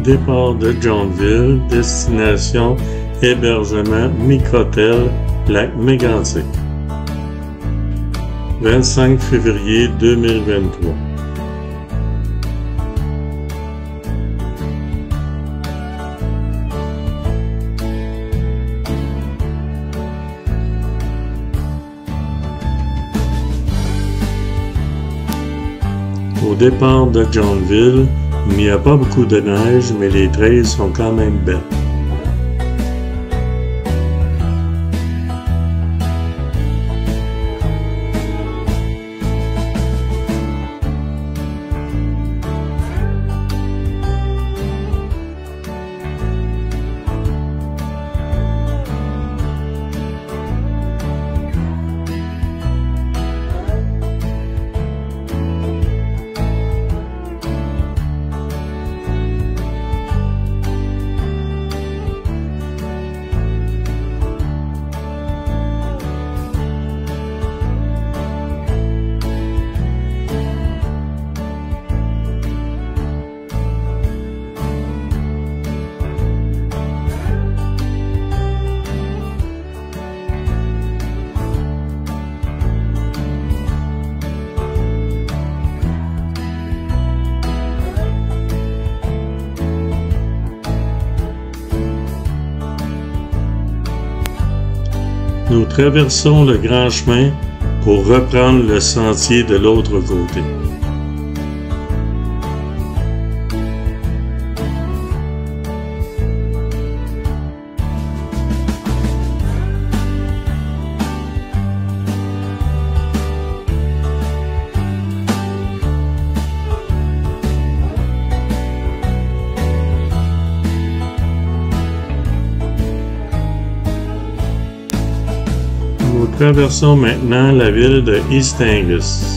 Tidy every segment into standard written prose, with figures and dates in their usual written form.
départ de Johnville, destination hébergement Microtel, lac Mégantic. 25 février 2023. Au départ de Johnville, il n'y a pas beaucoup de neige, mais les trails sont quand même belles. Nous traversons le grand chemin pour reprendre le sentier de l'autre côté. Nous traversons maintenant la ville de East Angus.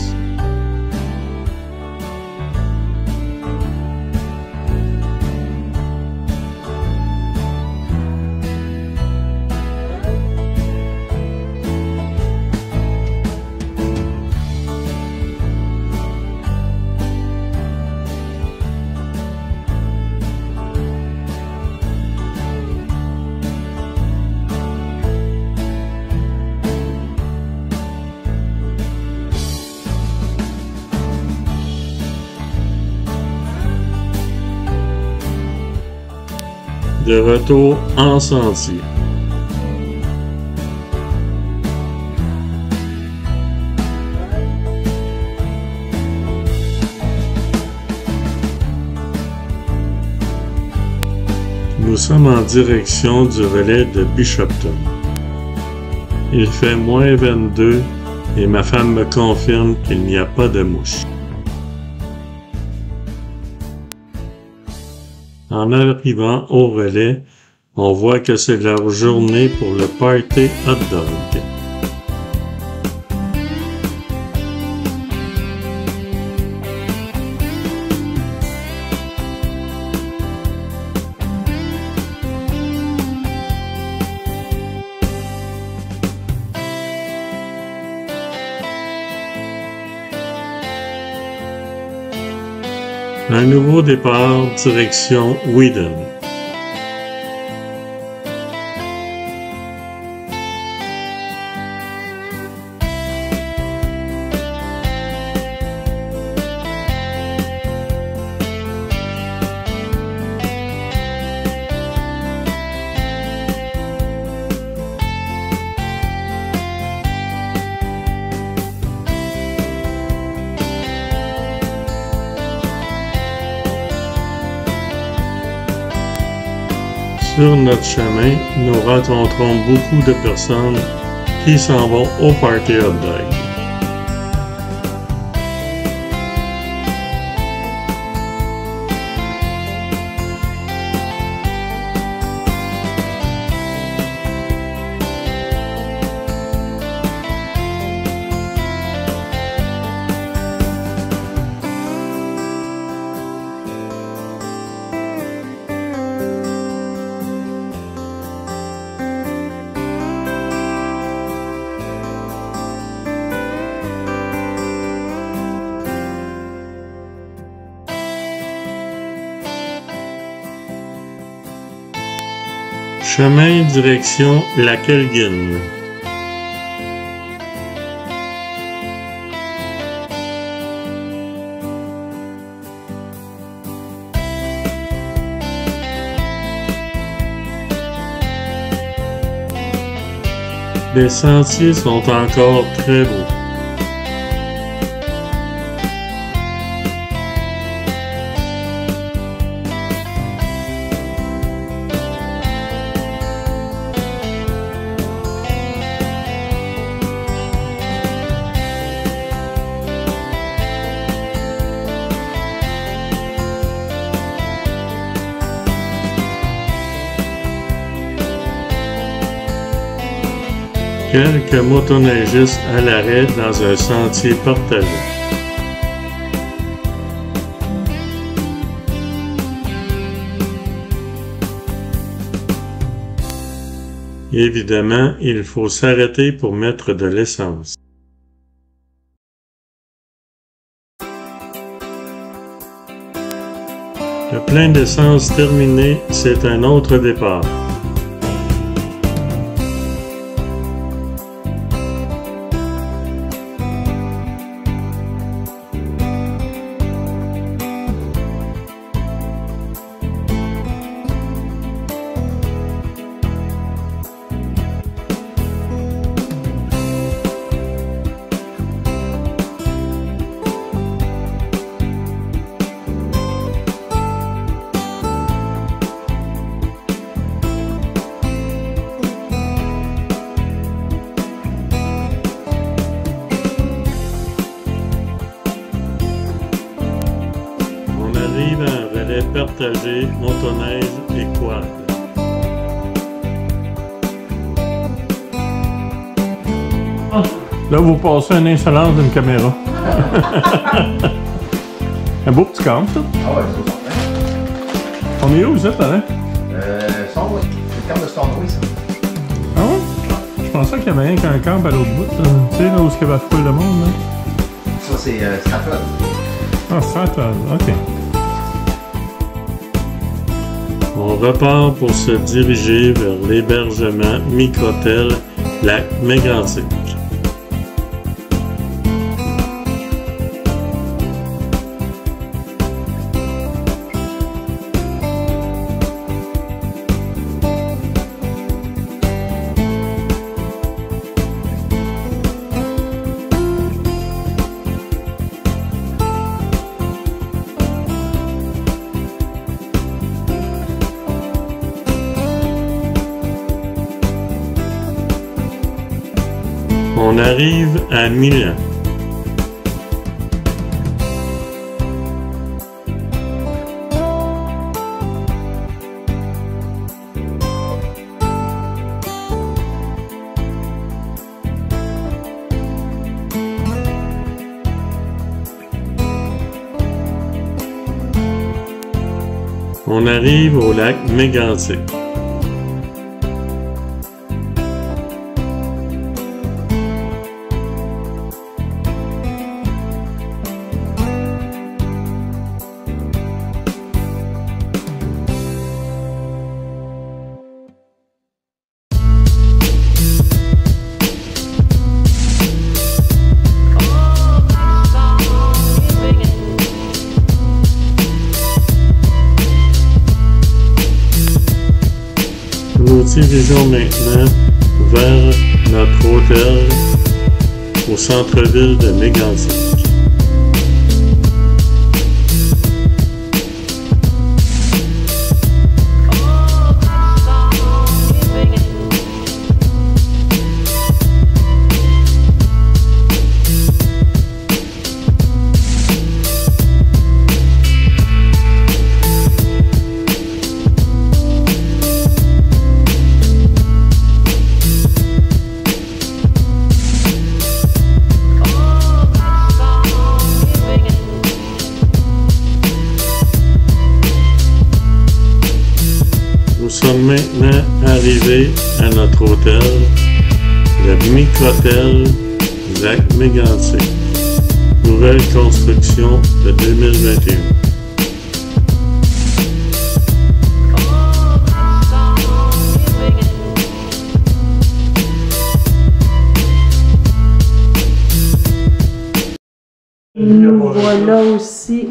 De retour en sentier. Nous sommes en direction du relais de Bishopton. Il fait moins 22 et ma femme me confirme qu'il n'y a pas de mouches. En arrivant au relais, on voit que c'est leur journée pour le party hot dog. Un nouveau départ, direction Whedon. Sur notre chemin, nous rencontrons beaucoup de personnes qui s'en vont au party hot dog. Chemin direction Lac Elgin. Les sentiers sont encore très beaux. Quelques motoneigistes à l'arrêt dans un sentier partagé. Évidemment, il faut s'arrêter pour mettre de l'essence. Le plein d'essence terminé, c'est un autre départ. Arrive à un relais partagé, motoneige et quad. Là, vous passez une insolence d'une caméra. Un beau petit camp, ça. Ah ouais, c'est ça. On est où, vous êtes, là? Stornoway. C'est le camp de Stornoway, ça. Ah ouais? Je pensais qu'il y avait rien qu'un camp à l'autre bout, là. Tu sais, là où il y avait foule de monde, là. Ça, c'est Stratford. Ah, Stratford, OK. On repart pour se diriger vers l'hébergement Microtel Lac Mégantic. On arrive à Milan. On arrive au lac Mégantic. Nous dirigeons maintenant vers notre hôtel au centre-ville de Mégantic. Nous sommes maintenant arrivés à notre hôtel, le Microtel Lac Mégantic, nouvelle construction de 2021. Voilà aussi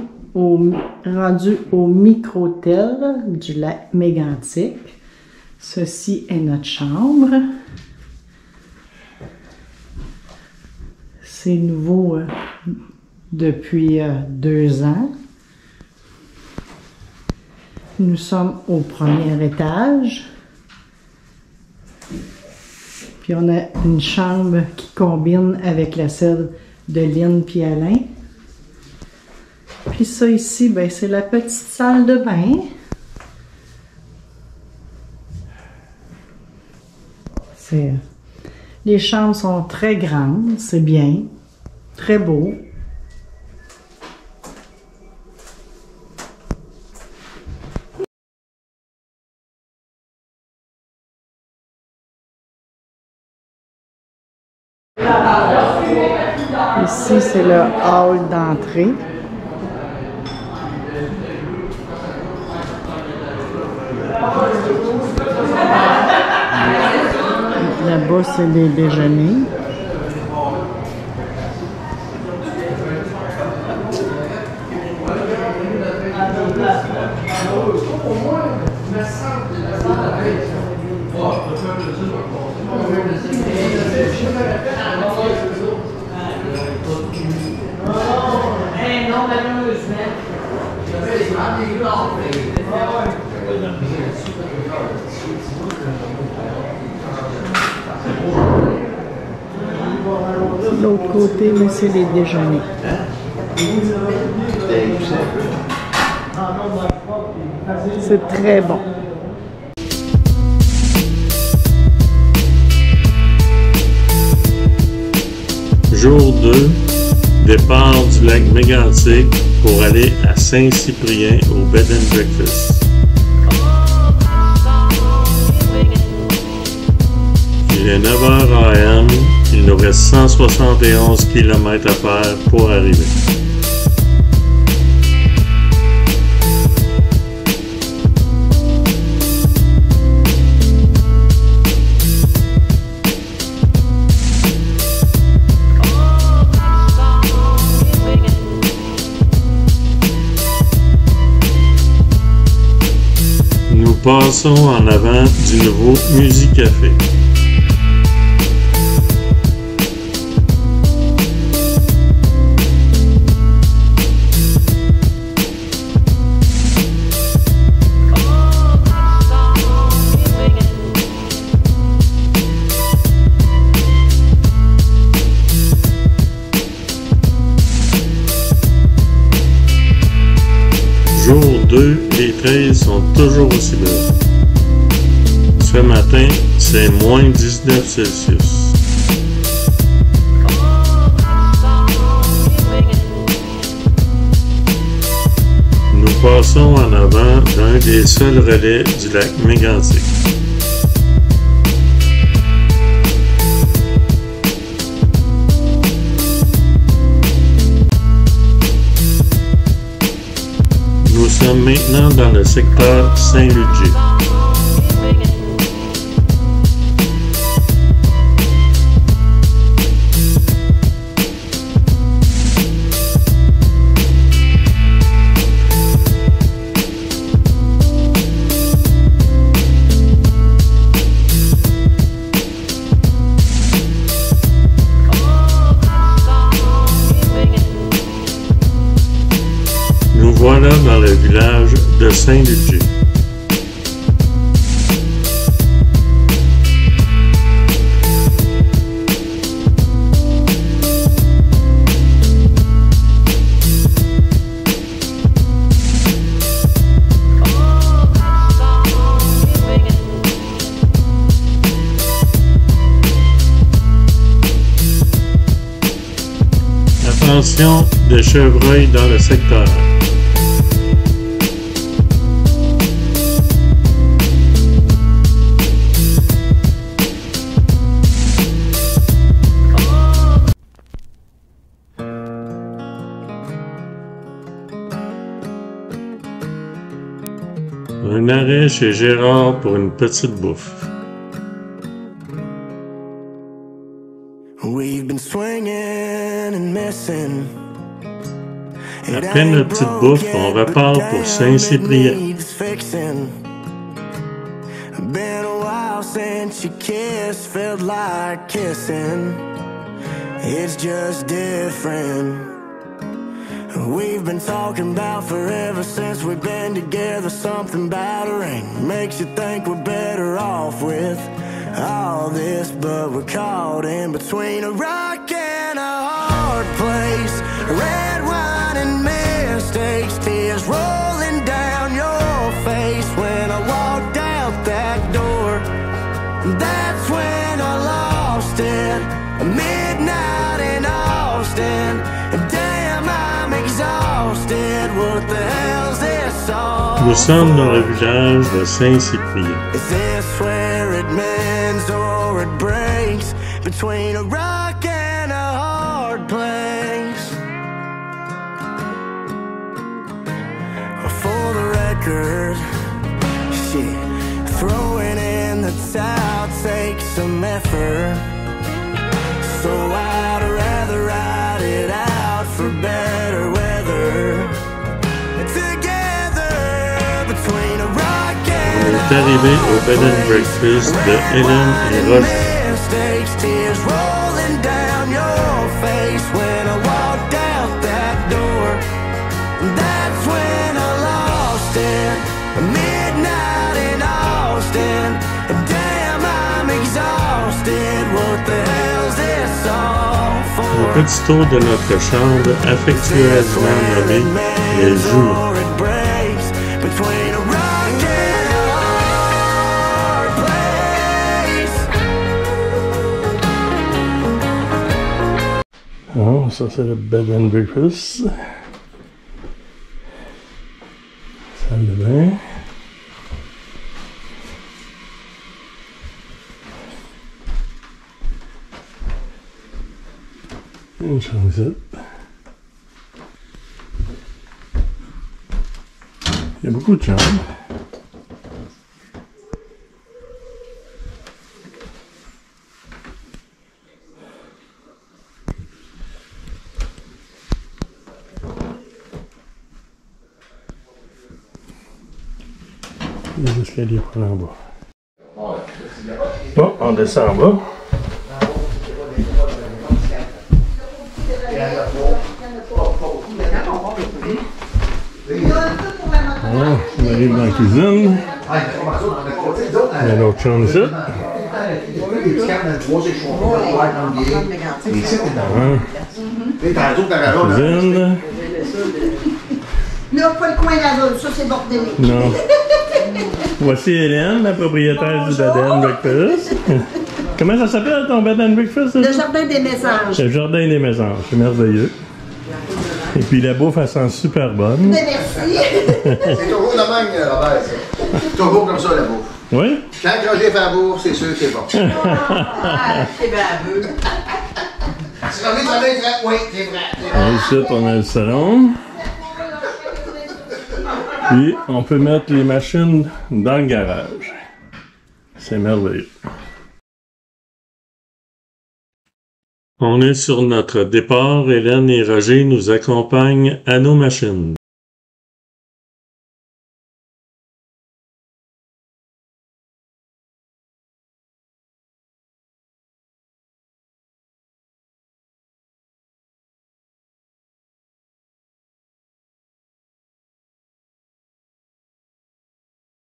rendu au microtel du lac Mégantic. Ceci est notre chambre. C'est nouveau depuis 2 ans. Nous sommes au premier étage. Puis on a une chambre qui combine avec la celle de Lynn et Alain. Puis ça ici, ben, c'est la petite salle de bain. Les chambres sont très grandes, c'est bien, très beau. Ici, c'est le hall d'entrée. Là-bas, c'est les déjeuners. Non, malheureusement. L'autre côté, mais c'est les déjeuners. C'est très bon. Jour 2, départ du lac Mégantic pour aller à Saint-Cyprien au Bed and Breakfast. Il est 9h AM, il nous reste 171 km à faire pour arriver. Nous passons en avant du nouveau Musicafé. Jour 2, les trails sont toujours aussi belles. Ce matin, c'est moins 19 Celsius. Nous passons en avant d'un des seuls relais du lac Mégantic. Nous sommes maintenant dans le secteur Saint-Ludger. Nous voilà dans le village de Saint-Ludger. Attention, des chevreuils dans le secteur. Un arrêt chez Gérard pour une petite bouffe. We've been swinging and missing, Après notre petite bouffe, on repart pour Saint-Cyprien. Been a while since you kissed, felt like kissing. It's just different. We've been talking about forever since we've been together. Something about a ring makes you think we're better off with all this, but we're caught in between a rock and a hard place. Red wine and mistakes, tears rolling down your face when I walked out that door. That's when I lost it. Midnight in Austin. Damn, I'm exhausted. What the hell's this all? Nous sommes dans le village de Saint-Cyprien. Is this where it mends or it breaks? Between a rock and a hard place. For the record, shit, throwing in the towel takes some effort. So I'd rather ride it out for better weather. Together between a rock On and est arrivé au bed and breakfast de Hélène et Roger. mistakes, tears rolling down your face when I walked out that door. That's when I lost it. Midnight in Austin. Damn, I'm exhausted. What the hell's this all for? Un petit tour de notre chambre affectueusement nommée les jumeaux. It breaks between a rock and a hard place. Oh, ça c'est le bed and breakfast. Salle de bain. Une chambre. Il y a beaucoup de chambres. Les escaliers pour aller en bas. Bon, on descend en bas. Voilà, on arrive dans la cuisine. Il y a l'autre chambre ici. Cuisine. Là, pas le coin d'aveugle, ça c'est bordélique. Non. Voici Hélène, la propriétaire du Bed and Breakfast. Comment ça s'appelle ton Bed and Breakfast? Le jardin des messages. Le jardin des mésanges, c'est merveilleux. Et puis la bouffe, elle sent super bonne. Mais merci. C'est toujours la même, Robert, ça. Toujours comme ça, la bouffe. Oui? Quand Roger fait la bouffe, c'est sûr que c'est bon. Ah, c'est baveux. C'est comme ça, oui, c'est vrai. Ici, on a le salon. Puis, on peut mettre les machines dans le garage. C'est merveilleux. On est sur notre départ. Hélène et Roger nous accompagnent à nos machines.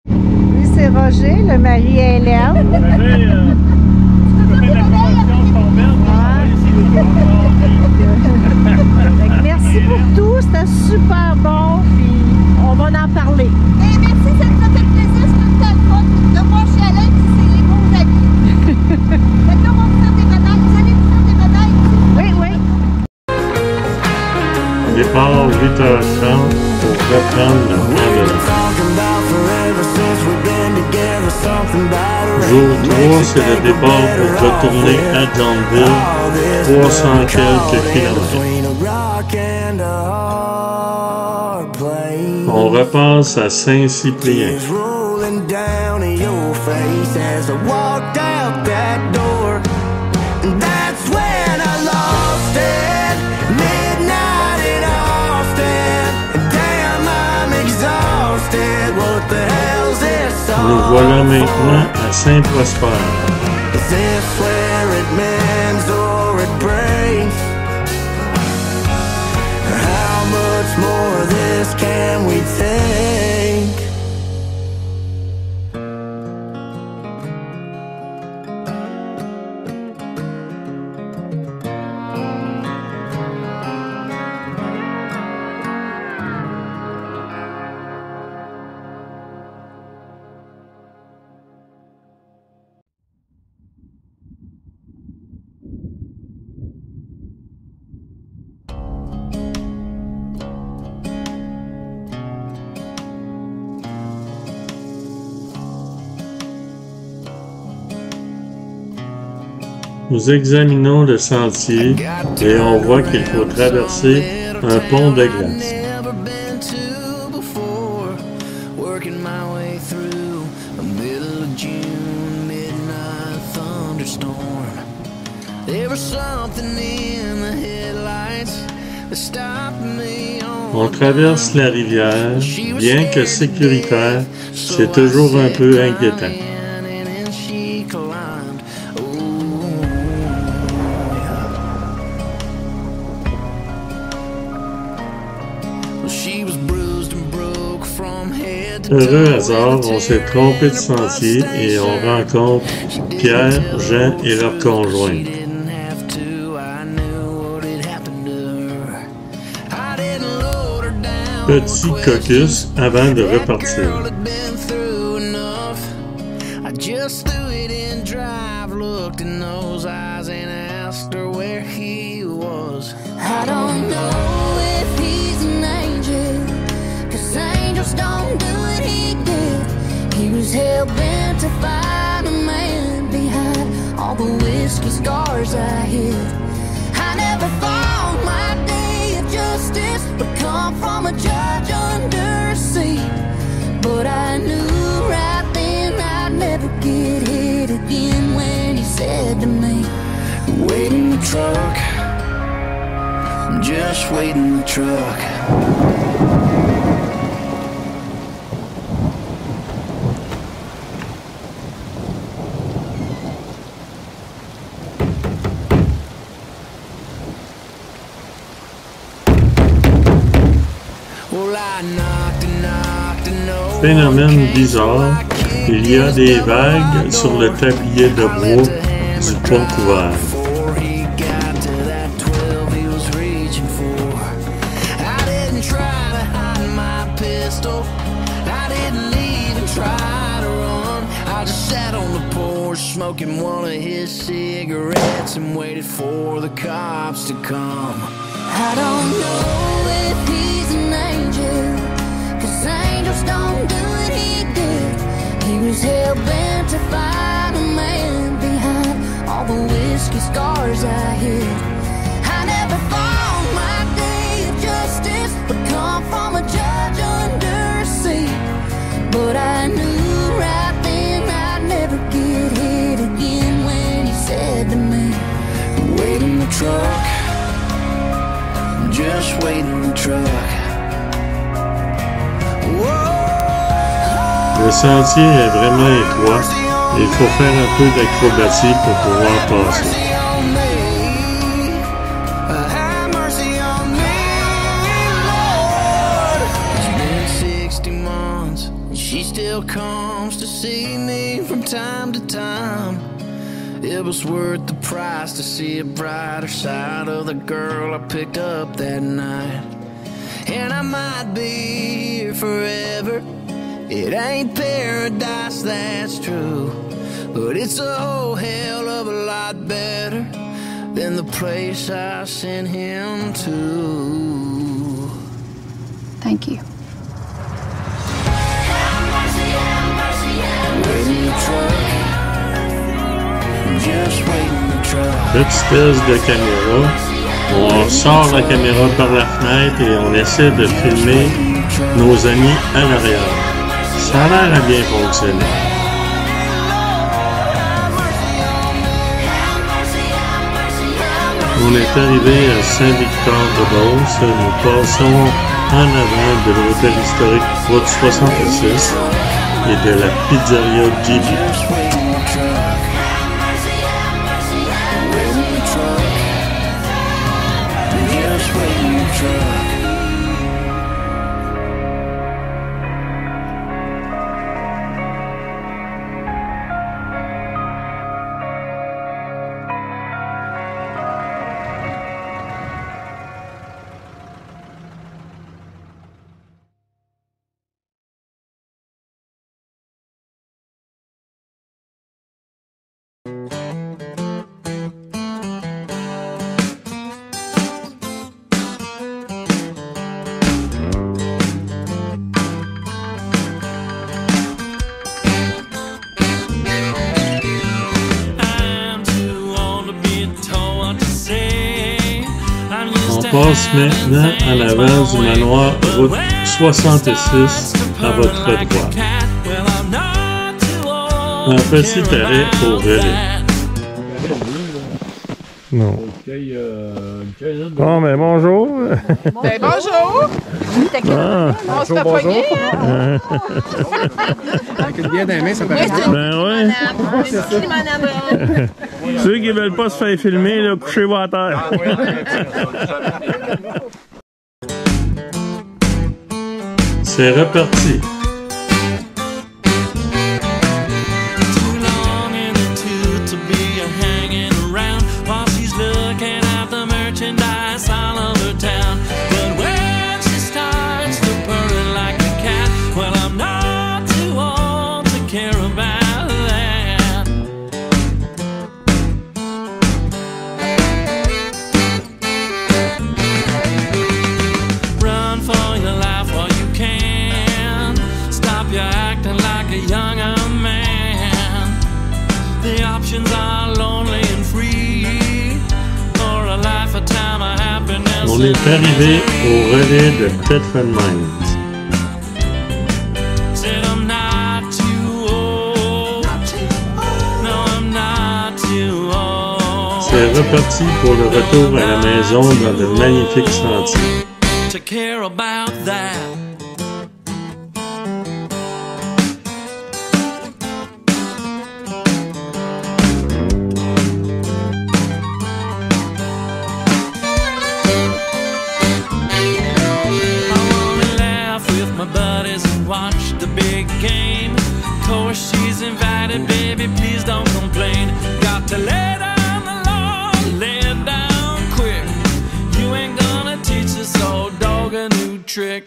Lui, c'est Roger, le mari à Hélène. Fait que merci pour tout, c'était super bon, puis on va en parler. Et merci, ça nous a fait plaisir, c'est tout le temps le fun de voir chez Alain, puis c'est les bons amis. Fait que là, on va vous faire des médailles. Vous allez vous faire des médailles? Oui, oui. Départ 8h30 pour reprendre la randonnée. Jour 3, c'est le départ pour retourner à Johnville, 300 quelques kilomètres. On repasse à Saint-Cyprien. That's when I lost it. Midnight in Austin. said, what the hell's this all Nous voilà maintenant à Saint-Prosper. Is this where it mends or it breaks? How much more of this can we take? Nous examinons le sentier et on voit qu'il faut traverser un pont de glace. Never been to before. Working my way through a middle of June midnight thunderstorm. There was something in the headlights that stopped me on. On traverse la rivière, bien que sécuritaire, c'est toujours un peu inquiétant. Heureux hasard, on s'est trompé de sentier et on rencontre Pierre, Jean et leur conjoint. Petit caucus avant de repartir. I don't know if he's an angel, 'cause angels don't do what he did. He was hell-bent to find a man behind all the whiskey scars I hid. I never thought my day of justice would come from a judge under a seat, but I knew right then I'd never get hit again when he said to me, wait in the truck, just wait in the truck. Phénomène bizarre, il y a des vagues sur le tablier de bois du pont couvert. Smoking one of his cigarettes and waited for the cops to come. I don't know if he's an angel, 'cause angels don't do what he did. He was hell-bent to find a man behind all the whiskey scars I hid. I never thought my day of justice would come from a judge under a seat, but I knew right then I'd never get hit again when he said to me, wait in the truck, just wait in the truck. Le sentier est vraiment étroit et il faut faire un peu d'acrobatie pour pouvoir passer. It was worth the price to see a brighter side of the girl I picked up that night. And I might be here forever. It ain't paradise, that's true, but it's a whole hell of a lot better than the place I sent him to. Thank you. Petit test de caméra. On sort la caméra par la fenêtre et on essaie de filmer nos amis à l'arrière. Ça a l'air à bien fonctionner. On est arrivé à Saint-Victor-de-Beauce. Nous passons en avant de l'hôtel historique Route 66 et de la pizzeria GB. On passe maintenant en avant du manoir route 66 à votre droite. Un petit arrêt au relais. Non. Bon, ben bonjour. Ben bonjour! Ah, On se fait pogner, hein? Avec une bière dans les mains, ça paraît bien. ben ouais. Ceux qui veulent pas se faire filmer, là, couchez-vous à terre. C'est reparti. On est arrivé au relais de Thetford Mines. C'est reparti pour le retour à la maison dans de magnifiques sentiers. Trick.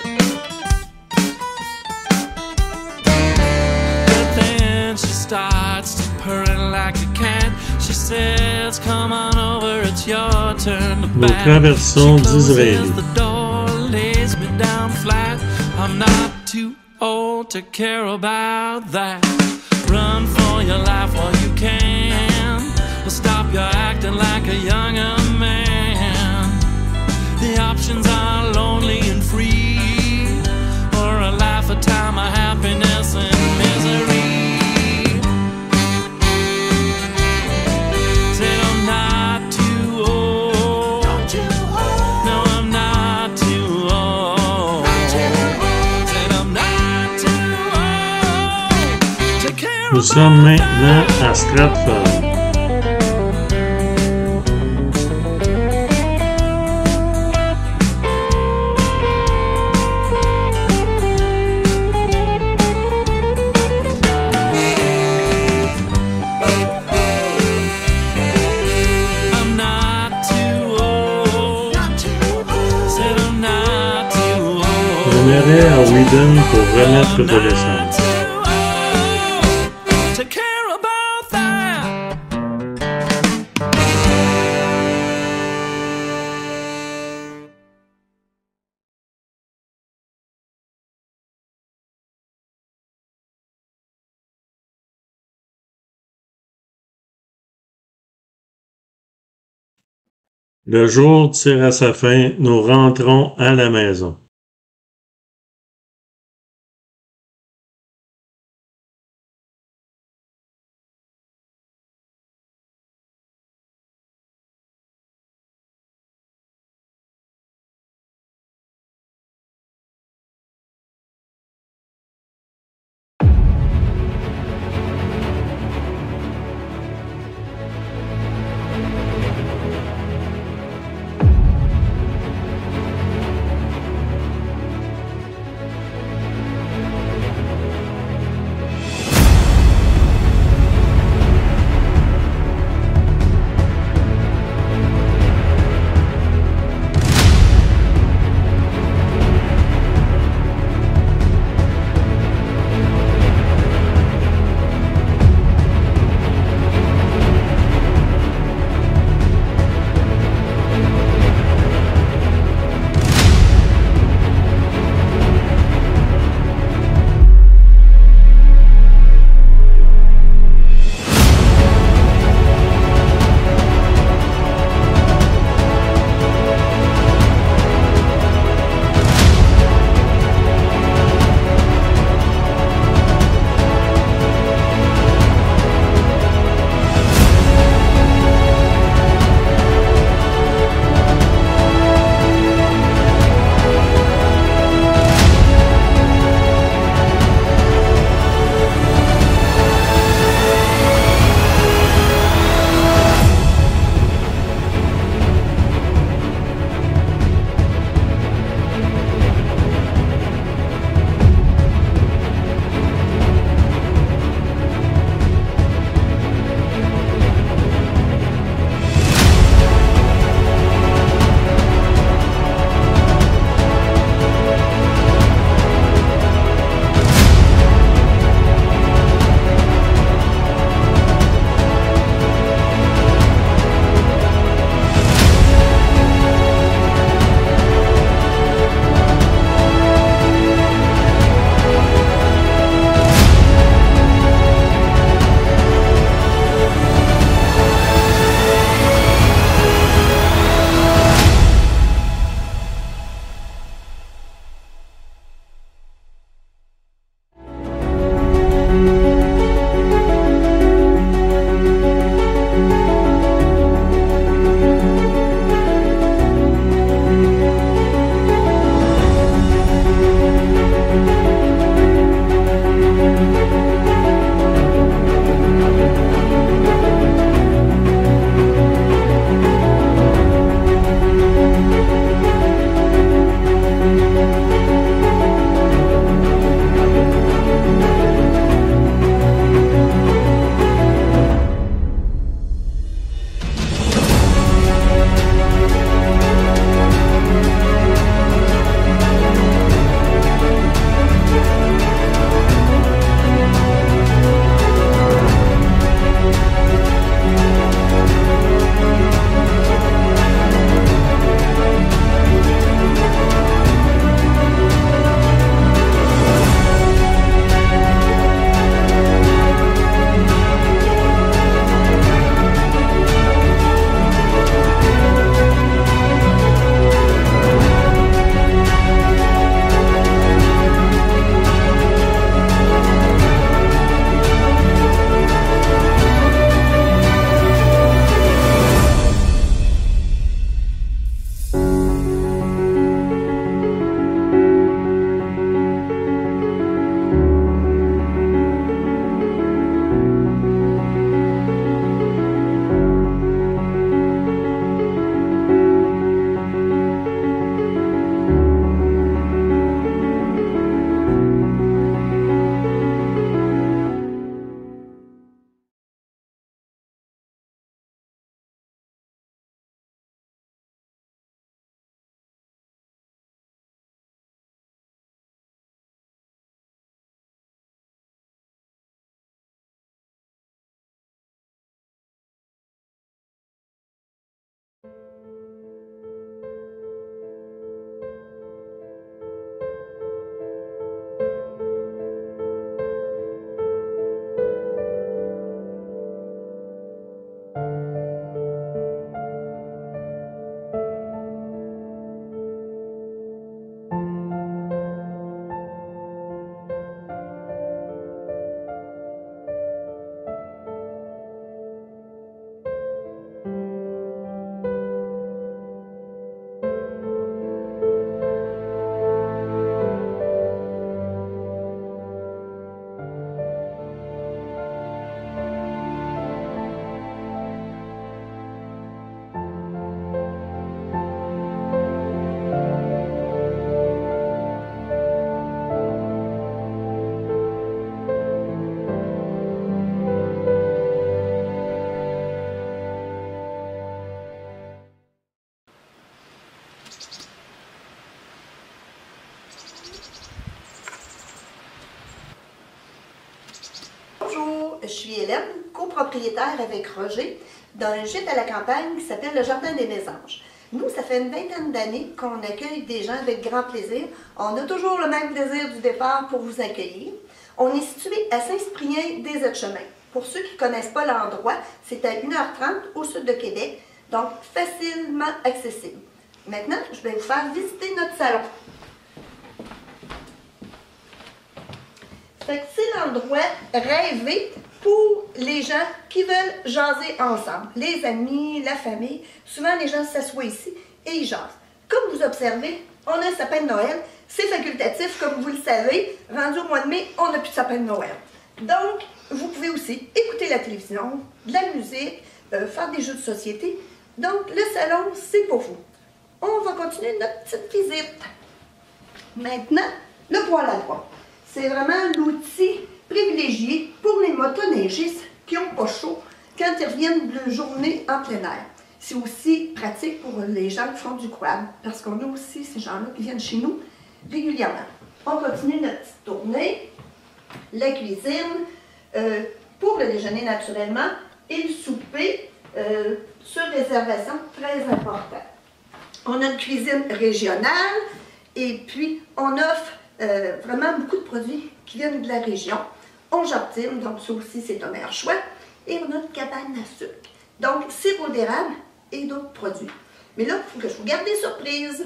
But then she starts to purring like a cat. She says, "Come on over, it's your turn to Nous traversons d'Israël. the door, lays me down flat. I'm not too old to care about that. Run for your life while you can. Stop your acting like a younger man. The options are lonely and free, or a life, a time of happiness and misery. Said I'm not too old. No, I'm not too old. Said I'm not too old to care. Nous sommes maintenant à Stratford. On irait à Whedon pour remettre de l'essence. Le jour tire à sa fin, nous rentrons à la maison. suis Hélène, copropriétaire avec Roger, d'un gîte à la campagne qui s'appelle le Jardin des Mésanges. Nous, ça fait une vingtaine d'années qu'on accueille des gens avec grand plaisir. On a toujours le même plaisir du départ pour vous accueillir. On est situé à Saint-Cyprien des Aides-Chemins. Pour ceux qui ne connaissent pas l'endroit, c'est à 1h30 au sud de Québec, donc facilement accessible. Maintenant, je vais vous faire visiter notre salon. Fait que c'est l'endroit rêvé pour les gens qui veulent jaser ensemble. Les amis, la famille. Souvent, les gens s'assoient ici et ils jasent. Comme vous observez, on a un sapin de Noël. C'est facultatif, comme vous le savez. Rendu au mois de mai, on n'a plus de sapin de Noël. Donc, vous pouvez aussi écouter la télévision, de la musique, faire des jeux de société. Donc, le salon, c'est pour vous. On va continuer notre petite visite. Maintenant, le poêle à bois. C'est vraiment l'outil privilégié pour les motoneigistes qui n'ont pas chaud quand ils reviennent de journée en plein air. C'est aussi pratique pour les gens qui font du quad, parce qu'on a aussi ces gens-là qui viennent chez nous régulièrement. On continue notre petite tournée. La cuisine, pour le déjeuner naturellement, et le souper sur réservation, très important. On a une cuisine régionale et puis on offre vraiment beaucoup de produits qui viennent de la région. On jartine, donc ça aussi c'est un meilleur choix. Et on a une cabane à sucre. Donc sirop d'érable et d'autres produits. Mais là, il faut que je vous garde des surprises.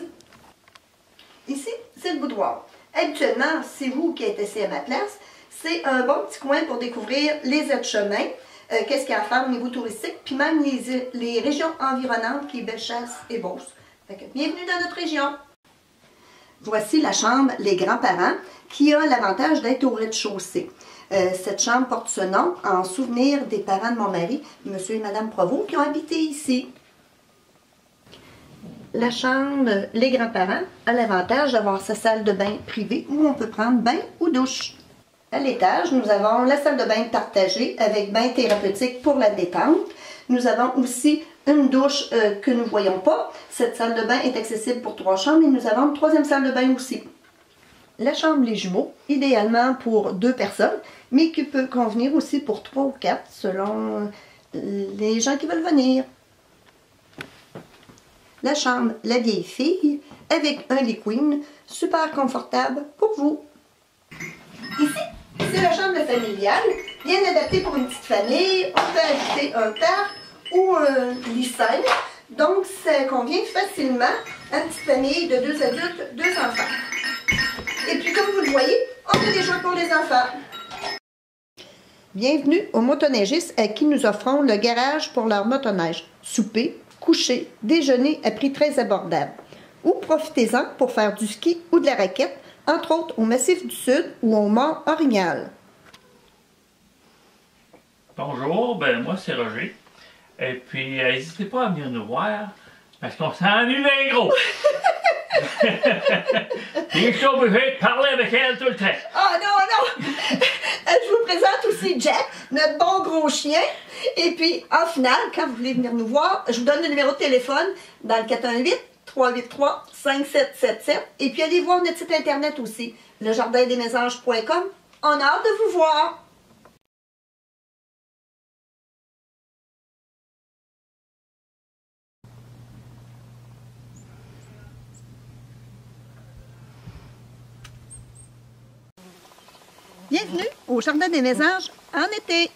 Ici, c'est le boudoir. Habituellement, c'est vous qui êtes assis à ma place. C'est un bon petit coin pour découvrir les aides-chemins, qu'est-ce qu'il y a à faire au niveau touristique, puis même les régions environnantes qui est Bellechasse et Beauce. Fait que bienvenue dans notre région. Voici la chambre Les Grands-Parents qui a l'avantage d'être au rez-de-chaussée. Cette chambre porte ce nom en souvenir des parents de mon mari, M. et Mme Provost, qui ont habité ici. La chambre Les Grands-Parents a l'avantage d'avoir sa salle de bain privée où on peut prendre bain ou douche. À l'étage, nous avons la salle de bain partagée avec bain thérapeutique pour la détente. Nous avons aussi une douche que nous ne voyons pas. Cette salle de bain est accessible pour 3 chambres et nous avons une 3e salle de bain aussi. La chambre Les Jumeaux, idéalement pour 2 personnes, mais qui peut convenir aussi pour 3 ou 4 selon les gens qui veulent venir. La chambre La Vieille Fille avec un lit queen, super confortable pour vous. Ici, c'est la chambre familiale, bien adaptée pour une petite famille. On peut ajouter un parc ou un lit simple. Donc, ça convient facilement à une petite famille de 2 adultes, 2 enfants. Et puis, comme vous le voyez, on a des jeux pour les enfants. Bienvenue aux motoneigistes à qui nous offrons le garage pour leur motoneige. Souper, coucher, déjeuner à prix très abordable. Ou profitez-en pour faire du ski ou de la raquette, entre autres au Massif du Sud ou au Mont-Orignal. Bonjour, ben moi c'est Roger. Et puis n'hésitez pas à venir nous voir, parce qu'on s'ennuie bien gros. Et je suis obligé de parler avec elle tout le temps. Ah non, non! Je vous présente aussi Jack, notre bon gros chien. Et puis, en finale, quand vous voulez venir nous voir, je vous donne le numéro de téléphone dans le 418-383-5777. Et puis, allez voir notre site internet aussi, lejardindesmésanges.com. On a hâte de vous voir! Bienvenue au Jardin des Mésanges en été.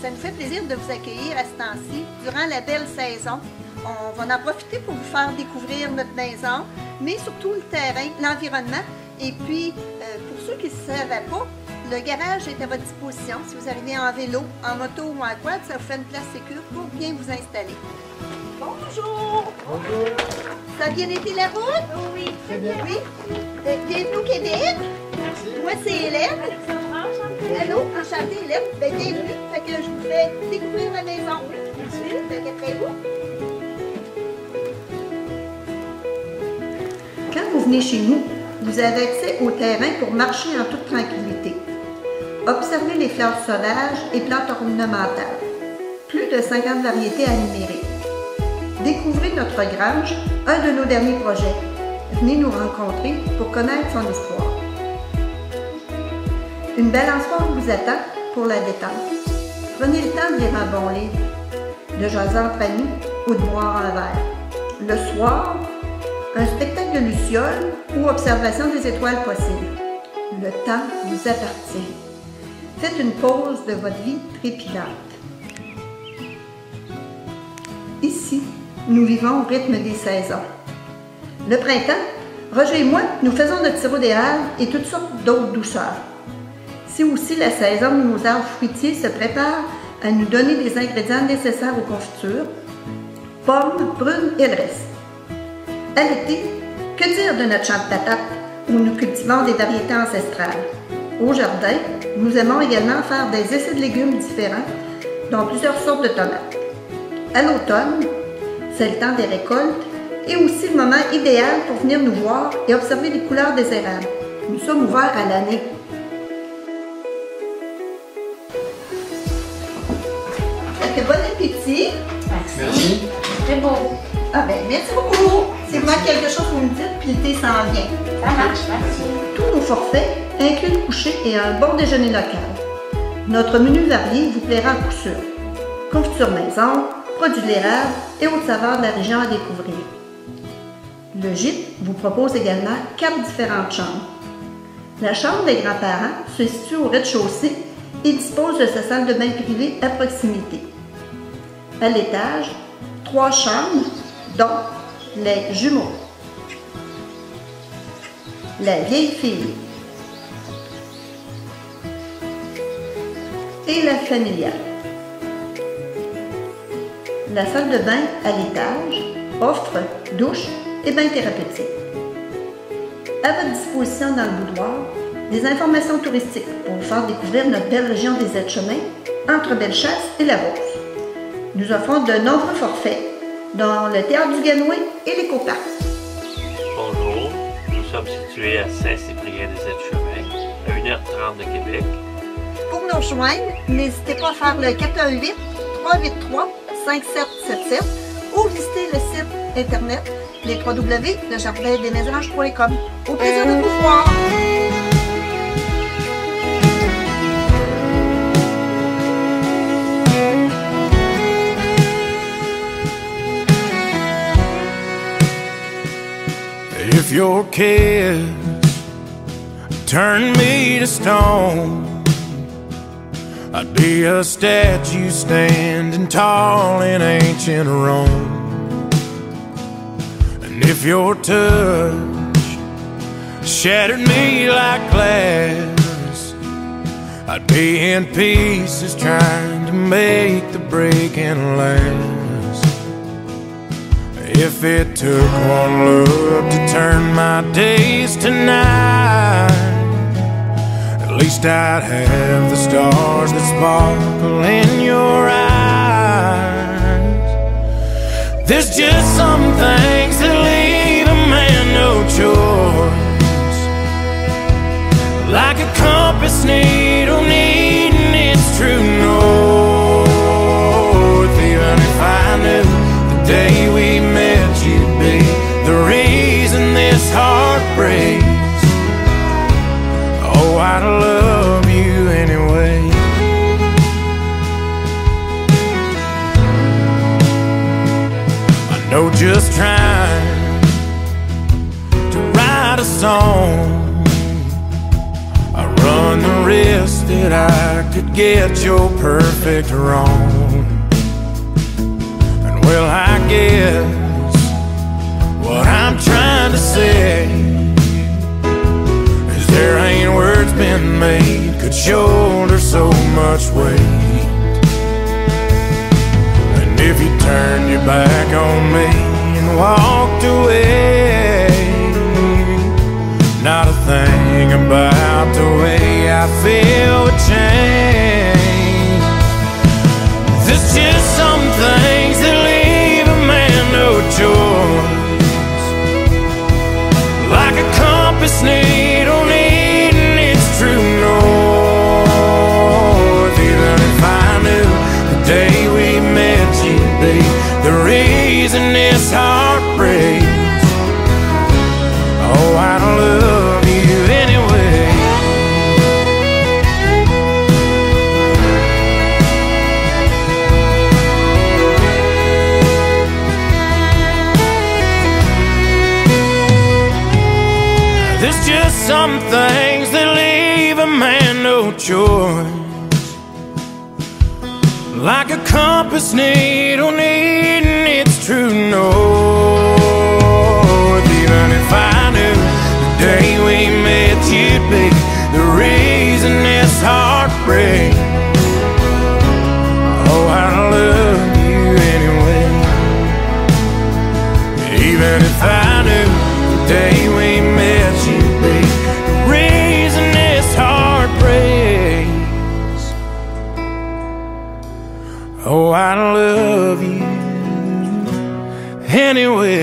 Ça nous fait plaisir de vous accueillir à ce temps-ci durant la belle saison. On va en profiter pour vous faire découvrir notre maison, mais surtout le terrain, l'environnement. Et puis, pour ceux qui ne savaient pas, le garage est à votre disposition. Si vous arrivez en vélo, en moto ou en quad, ça vous fait une place sécure pour bien vous installer. Bonjour! Bonjour! Ça a bien été la route? Oui, très bien. Oui? Bienvenue au Québec! Merci. Moi, c'est Hélène. Allô, enchantée Hélène. Ben, bienvenue. Fait que je vous fais découvrir la maison. Merci. Fait qu'après-vous. Quand vous venez chez nous, vous avez accès au terrain pour marcher en toute tranquillité. Observez les fleurs sauvages et plantes ornementales. Plus de 50 variétés à énumérer. Découvrez notre grange, un de nos derniers projets. Venez nous rencontrer pour connaître son histoire. Une balançoire vous attend pour la détente. Prenez le temps de lire un bon livre, de jaser entre amis ou de boire un verre. Le soir, un spectacle de lucioles ou observation des étoiles possibles. Le temps vous appartient. Faites une pause de votre vie trépidante. Ici, nous vivons au rythme des saisons. Le printemps, Roger et moi, nous faisons notre sirop d'érable et toutes sortes d'autres douceurs. C'est aussi la saison où nos arbres fruitiers se préparent à nous donner des ingrédients nécessaires aux confitures, pommes, prunes et le reste. À l'été, que dire de notre champ de patates où nous cultivons des variétés ancestrales? Au jardin, nous aimons également faire des essais de légumes différents, dont plusieurs sortes de tomates. À l'automne, c'est le temps des récoltes et aussi le moment idéal pour venir nous voir et observer les couleurs des érables. Nous sommes ouverts à l'année. Bon appétit. Merci. Très beau. Ah ben, merci beaucoup. Si vous manque quelque chose, vous me dites, puis le thé s'en vient. Ça marche, merci. Tous nos forfaits incluent le coucher et un bon déjeuner local. Notre menu varié vous plaira à coup sûr. Confiture maison, produits de l'érable et autres saveurs de la région à découvrir. Le gîte vous propose également 4 différentes chambres. La chambre des grands-parents se situe au rez-de-chaussée et dispose de sa salle de bain privée à proximité. À l'étage, 3 chambres, dont les jumeaux, la vieille fille et la familiale. La salle de bain à l'étage offre douche et bain thérapeutique. À votre disposition dans le boudoir, des informations touristiques pour vous faire découvrir notre belle région des Aides-Chemins entre Bellechasse et la Beauce. Nous offrons de nombreux forfaits, dont le Théâtre du Ganoë et l'éco-parc. Bonjour, nous sommes situés à Saint-Cyprien des Aides-Chemins, à 1h30 de Québec. Pour nous rejoindre, n'hésitez pas à faire le 418-383-5777 ou visiter le site internet www.lejardindesmésanges.com. Au plaisir de vous voir! If your kiss turned me to stone, I'd be a statue standing tall in ancient Rome. And if your touch shattered me like glass, I'd be in pieces trying to make the breaking last. If it took one look to turn my days to night, at least I'd have the stars that sparkle in your eyes. There's just some things that leave a man no choice, like a compass needle needing its true north. Even if I knew the day we met you'd be the reason this heart breaks, oh, I'd love you anyway. I know just trying to write a song, I run the risk that I could get your perfect wrong. And well, I guess what I'm trying to say is there ain't words been made could shoulder so much weight. And if you turned your back on me and walked away, not a thing about the way I feel would change. There's just some things that leave a man no choice, like a compass needle needing its true north. Even if I knew the day we met you'd be the reason this heart breaks, oh, I'd love you anyway. some things that leave a man no choice. Like a compass needle needing its true north. Even if I knew the day we met you'd be the reason this heart breaks, oh, I love you anyway. Even if I knew the day we met you'd be the reason this heart breaks, oh, I love you anyway.